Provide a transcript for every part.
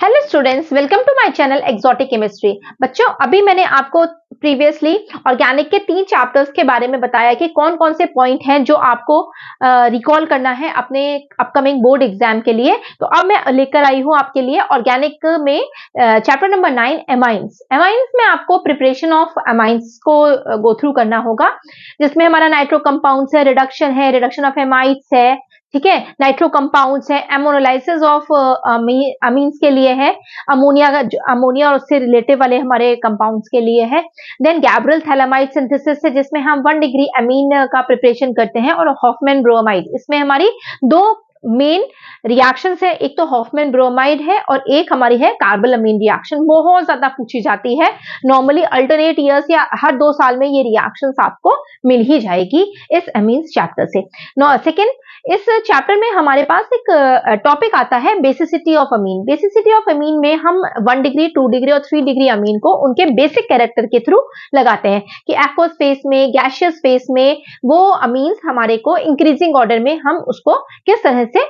Hello students, welcome to my channel exotic chemistry. बच्चों, अभी मैंने आपको प्रीवियसली ऑर्गेनिक के 3 चैप्टर्स के बारे में बताया कि कौन कौन से पॉइंट हैं जो आपको रिकॉल करना है अपने अपकमिंग बोर्ड एग्जाम के लिए। तो अब मैं लेकर आई हूं आपके लिए ऑर्गेनिक में चैप्टर नंबर 9 एमाइंस। एमाइंस में आपको प्रिपरेशन ऑफ एमाइंस को गो थ्रू करना होगा, जिसमें हमारा नाइट्रो कंपाउंड्स है, रिडक्शन ऑफ एमाइड्स है, ठीक है, नाइट्रो कंपाउंड्स है, एमोनोलाइसिस ऑफ अमीन्स के लिए है, अमोनिया और उससे रिलेटिव वाले हमारे कंपाउंड्स के लिए है। देन गैब्रियल थैलामाइड सिंथेसिस है, जिसमें हम 1 डिग्री अमीन का प्रिपरेशन करते हैं, और हॉफमैन ब्रोमाइड। इसमें हमारी 2 मेन रिएक्शंस है, एक तो हॉफमैन ब्रोमाइड है और एक हमारी है कार्बोलामीन रिएक्शन। बहुत ज्यादा पूछी जाती है, नॉर्मली अल्टरनेट ईयर्स या हर 2 साल में ये रिएक्शंस आपको मिल ही जाएगी इस अमीन्स चैप्टर से। सेकेंड, इस चैप्टर में हमारे पास एक टॉपिक आता है basicity of amine. Basicity of amine में हम 1 डिग्री, 2 डिग्री और 3 डिग्री अमीन को उनके बेसिक कैरेक्टर के थ्रू लगाते हैं कि एक्वस फेस में, गैसियस फेस में वो अमीन्स हमारे को इंक्रीजिंग ऑर्डर में हम उसको किस तरह से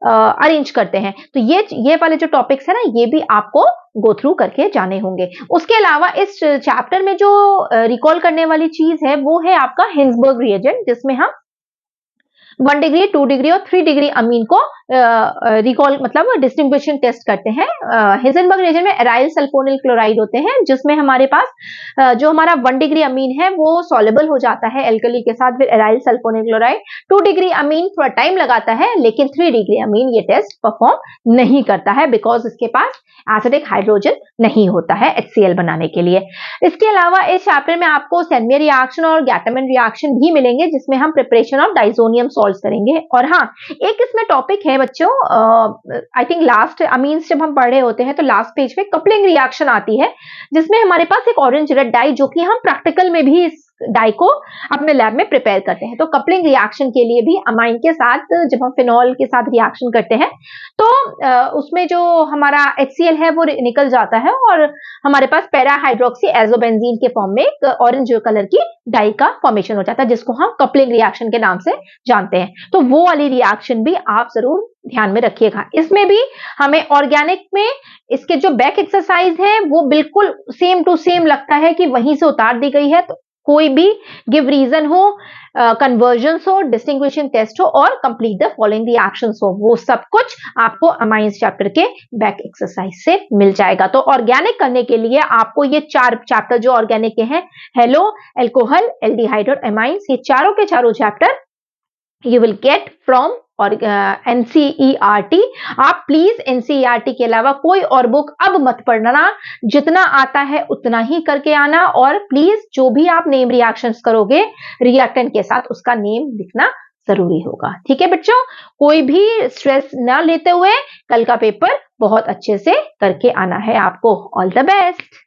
अरेंज करते हैं। तो ये वाले जो टॉपिक्स है ना, ये भी आपको गो थ्रू करके जाने होंगे। उसके अलावा इस चैप्टर में जो रिकॉल करने वाली चीज है वो है आपका हिंसबर्ग रिएजेंट, जिसमें हम 1 डिग्री, 2 डिग्री और 3 डिग्री अमीन को रिकॉल मतलब डिस्टिंग्विशिंग टेस्ट करते हैं। हिंसबर्ग रिएजेंट में एराइल सल्फोनिल क्लोराइड होते हैं, जिसमें हमारे पास जो हमारा 1 डिग्री अमीन है वो सॉल्युबल हो जाता है एल्कली के साथ, फिर aryl sulphonyl chloride. 2 degree amine थोड़ा टाइम लगाता है, लेकिन 3 डिग्री अमीन ये टेस्ट परफॉर्म नहीं करता है, बिकॉज इसके पास एसिडिक हाइड्रोजन नहीं होता है HCl बनाने के लिए। इसके अलावा इस चैप्टर में आपको सेंमियर रिएक्शन और गैटमैन रिएक्शन भी मिलेंगे, जिसमें हम प्रिपरेशन ऑफ डाइजोनियम सॉल्ट्स करेंगे। और हाँ, एक इसमें टॉपिक है बच्चों, आई थिंक लास्ट अमीन्स जब हम पढ़ रहे होते हैं तो लास्ट पेज पे कपलिंग रिएक्शन आती है, जिसमें हमारे पास एक ऑरेंज रेड डाई, जो कि हम प्रैक्टिकल में भी इस डाई को अपने लैब में प्रिपेयर करते हैं। तो कपलिंग रिएक्शन के लिए भी अमाइन के साथ जब हम फिनॉल के साथ रिएक्शन करते हैं तो उसमें जो हमारा HCl है वो निकल जाता है और हमारे पास पैरा हाइड्रोक्सी एजोबेंजीन के फॉर्म में एक ऑरेंज कलर की डाई का फॉर्मेशन हो जाता है, जिसको हम कपलिंग रिएक्शन के नाम से जानते हैं। तो वो वाली रिएक्शन भी आप जरूर ध्यान में रखिएगा। इसमें भी हमें ऑर्गेनिक में इसके जो बैक एक्सरसाइज है वो बिल्कुल सेम टू सेम लगता है कि वहीं से उतार दी गई है। तो कोई भी गिव रीजन हो, कन्वर्जन्स हो, डिस्टिंग्विशिंग टेस्ट हो और कंप्लीट द फॉलोइंग रिएक्शंस हो, वो सब कुछ आपको अमाइंस चैप्टर के बैक एक्सरसाइज से मिल जाएगा। तो ऑर्गेनिक करने के लिए आपको ये 4 चैप्टर जो ऑर्गेनिक के हैं, हेलो, एल्कोहल, एल्डिहाइड और अमाइंस, ये चारों के चारों chapter you will get from और NCERT। आप प्लीज NCERT के अलावा कोई और बुक अब मत पढ़ना, जितना आता है उतना ही करके आना, और प्लीज जो भी आप नेम रिएक्शंस करोगे रिएक्टेंट के साथ, उसका नेम लिखना जरूरी होगा। ठीक है बच्चों, कोई भी स्ट्रेस ना लेते हुए कल का पेपर बहुत अच्छे से करके आना है आपको। All the best.